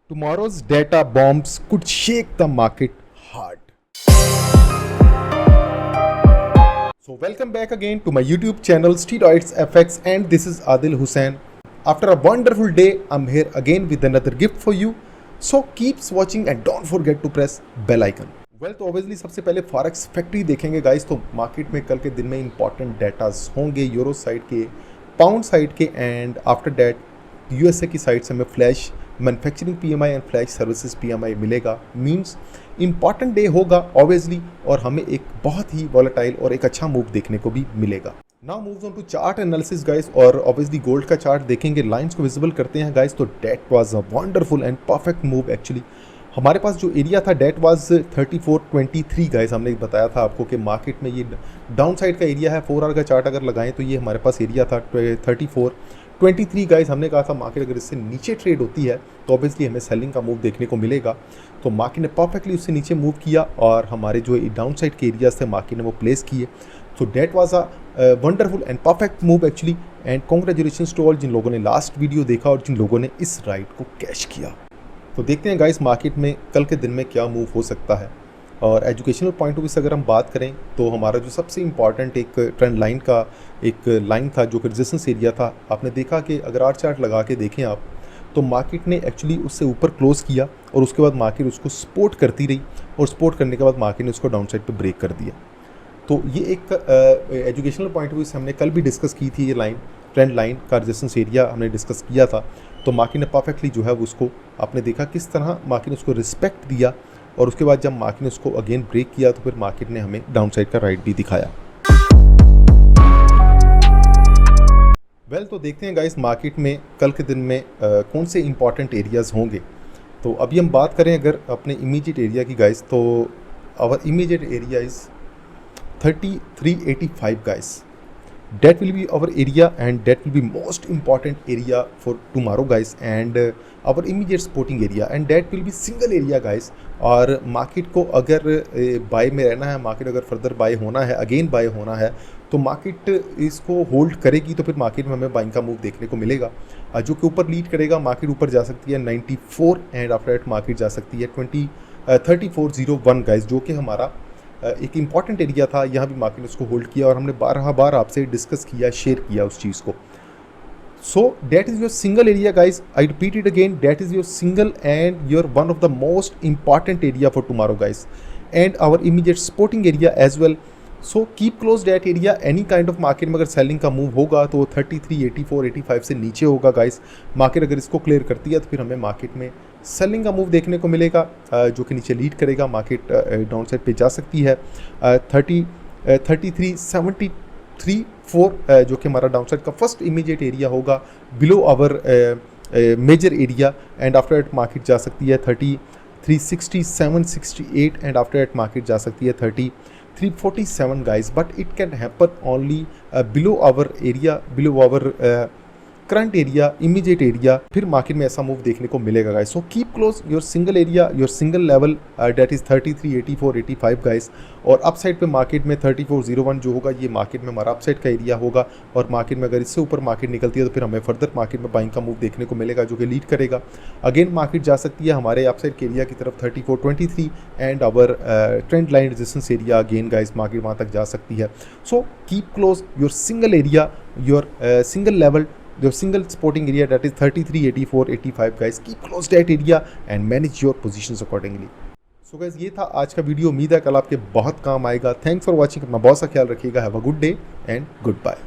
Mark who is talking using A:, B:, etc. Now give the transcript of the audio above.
A: Tomorrow's data bombs could shake the market hard. So welcome back again to my YouTube channel Steroids FX, and this is Adil Hussain. After a wonderful day, I'm here again with another gift for you. So keeps watching and don't forget to press bell icon. Well तो obviously सबसे पहले forex factory देखेंगे guys. तो market में कल के दिन में इंपॉर्टेंट डेटाज होंगे यूरो साइड के, पाउंड साइड के, एंड आफ्टर दैट यूएसए की साइड से हमें flash manufacturing PMI and flash services PMI मिलेगा। मींस इंपॉर्टेंट डे होगा ऑब्वियसली, और हमें एक बहुत ही वॉलेटाइल और एक अच्छा मूव देखने को भी मिलेगा। Now moves on to chart analysis guys, और ऑब्वियसली गोल्ड का चार्ट देखेंगे, लाइंस को विजिबल करते हैं गाइस। तो that was a wonderful and perfect move actually. हमारे पास जो एरिया था डेट वाज 3423 गाइस। हमने बताया था आपको कि मार्केट में ये डाउन साइड का एरिया है। 4 आवर का चार्ट अगर लगाएं तो ये हमारे पास एरिया था 3423 गाइस। हमने कहा था मार्केट अगर इससे नीचे ट्रेड होती है तो ऑब्वियसली हमें सेलिंग का मूव देखने को मिलेगा। तो मार्केट ने परफेक्टली उससे नीचे मूव किया, और हमारे जो डाउन साइड के एरियाज थे मार्केट ने वो प्लेस किए। तो that was a wonderful and perfect move actually, and congratulations to all जिन लोगों ने लास्ट वीडियो देखा और जिन लोगों ने इस राइड को कैश किया। तो देखते हैं गाइस मार्केट में कल के दिन में क्या मूव हो सकता है। और एजुकेशनल पॉइंट ऑफ व्यू से अगर हम बात करें तो हमारा जो सबसे इंपॉर्टेंट एक ट्रेंड लाइन का एक लाइन था जो कि रेजिस्टेंस एरिया था, आपने देखा कि अगर आर चार्ट लगा के देखें आप तो मार्केट ने एक्चुअली उससे ऊपर क्लोज किया, और उसके बाद मार्केट उसको सपोर्ट करती रही, और सपोर्ट करने के बाद मार्केट ने उसको डाउन साइड पर ब्रेक कर दिया। तो ये एक एजुकेशनल पॉइंट ऑफ व्यू से हमने कल भी डिस्कस की थी, ये लाइन ट्रेंड लाइन का रेजिस्टेंस एरिया हमने डिस्कस किया था। तो मार्केट ने परफेक्टली जो है वो उसको आपने देखा किस तरह मार्केट ने उसको रिस्पेक्ट दिया, और उसके बाद जब मार्केट ने उसको अगेन ब्रेक किया तो फिर मार्केट ने हमें डाउन साइड का राइट भी दिखाया। वेल तो देखते हैं गाइस मार्केट में कल के दिन में कौन से इंपॉर्टेंट एरियाज़ होंगे। तो अभी हम बात करें अगर अपने इमीडिएट एरिया की गाइस, तो our immediate area is 3385 guys. That will be our area, and that will be most important area for tomorrow guys, and our immediate supporting area, and that will be single area guys. और market को अगर bye में रहना है, market अगर further bye होना है, again bye होना है, तो मार्केट इसको होल्ड करेगी तो फिर मार्केट में हमें बाइंग का मूव देखने को मिलेगा। जो कि ऊपर लीड करेगा, मार्केट ऊपर जा सकती है 94, एंड आफ्टर दैट मार्केट जा सकती है 3401 गाइस, जो कि हमारा एक इम्पॉर्टेंट एरिया था। यहाँ भी मार्केट ने उसको होल्ड किया, और हमने 12 बार आपसे डिस्कस किया, शेयर किया उस चीज़ को। So that is your single area guys. I repeat it again, that is your single and your one of the most important area for tomorrow guys, and our immediate supporting area as well. So keep close that area. Any kind of market में अगर selling का move होगा तो 33, 84, 85 से नीचे होगा guys. Market अगर इसको क्लियर करती है तो फिर हमें मार्केट में सेलिंग का मूव देखने को मिलेगा, जो कि नीचे लीड करेगा। मार्केट डाउन साइड पे जा सकती है 33.73 जो कि हमारा डाउन साइड का फर्स्ट इमीडिएट एरिया होगा below our major area, and after that market जा सकती है 3367, 68, एंड आफ्टर दैट मार्केट जा सकती है 3347 guys, but it can happen only below our area, below our current area, immediate area, फिर market में ऐसा मूव देखने को मिलेगा guys. So keep close your single area, your single level, that is 33, 84, 85 guys. और अप साइड पे market में 3401 जो होगा, ये मार्केट में हमारा अप साइड का एरिया होगा, और मार्केट में अगर इससे ऊपर मार्केट निकलती है तो फिर हमें फर्दर मार्केट में बाइंग का मूव देखने को मिलेगा, जो कि लीड करेगा। अगेन मार्केट जा सकती है हमारे अप साइड के एरिया की तरफ 3423, and our trend line resistance area again guys, market वहाँ तक जा सकती है। So keep close your single area, your single level, your single supporting area, that is 33, 84, 85 guys. Keep close that area and manage your positions accordingly. So guys, ये था आज का video. उम्मीद है कल आपके बहुत काम आएगा। Thanks for watching. अपना बहुत सा ख्याल रखिएगा। Have a good day and good bye.